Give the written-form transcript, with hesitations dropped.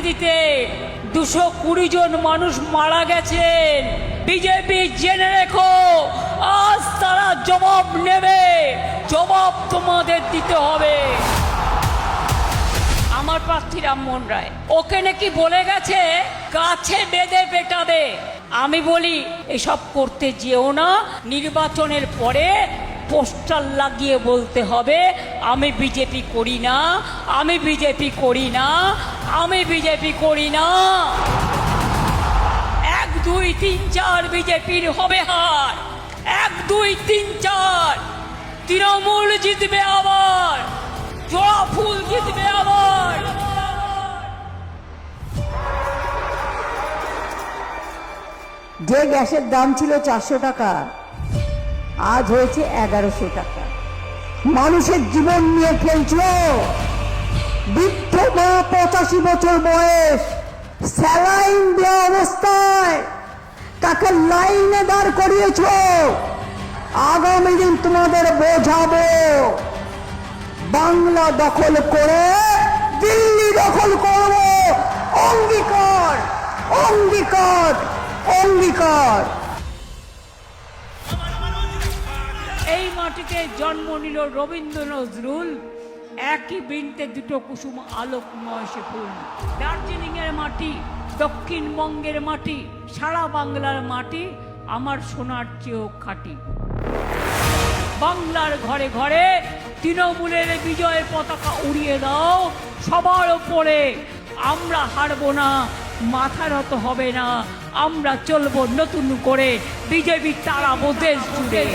দিতে দিতে 220 জন মানুষ মারা গেছেন। বিজেপি জেনে রেখো, আজ তারা জবাব নেবে, জবাব তোমাদের দিতে হবে। আমার প্রার্থী রামমোহন রায়, ওকে নাকি বলে গেছে গাছে বেঁধে পেটাবে। আমি বলি এসব করতে যেও না, নির্বাচনের পরে পোস্টার লাগিয়ে বলতে হবে আমি বিজেপি করি না, আমি বিজেপি করি না, আমি বিজেপি করি না। 1 2 3 4 বিজেপির হবে হার, 1 2 3 4 তৃণমূল জিতবে আবার, জোড়া ফুল জিতবে আবার। যে গ্যাসের দাম ছিল 400 টাকা, আজ হয়েছে 1100 টাকা। মানুষের জীবন নিয়ে খেলছো। বৃদ্ধ মা 85 বছর বয়স, স্যালাইন দেওয়া অবস্থায় তাকে লাইনে দাঁড় করিয়েছ। আগামী দিন তোমাদের বোঝাবো, বাংলা দখল করে দিল্লি দখল করব। অঙ্গীকার, অঙ্গীকার, অঙ্গীকার। এই মাটিতে জন্ম নিল রবীন্দ্র নজরুল, একই বৃন্তে দুটো কুসুম আলোকময় সে ফুল। দার্জিলিং এর মাটি, দক্ষিণবঙ্গের মাটি, সারা বাংলার মাটি আমার সোনার চেয়েও খাঁটি। বাংলার ঘরে ঘরে তৃণমূলের বিজয় পতাকা উড়িয়ে দাও সবার ওপরে। আমরা হারবো না, মাথা নত হবে না, আমরা চলবো নতুন করে, বিজেপি তাড়াবো দেশ জুড়ে।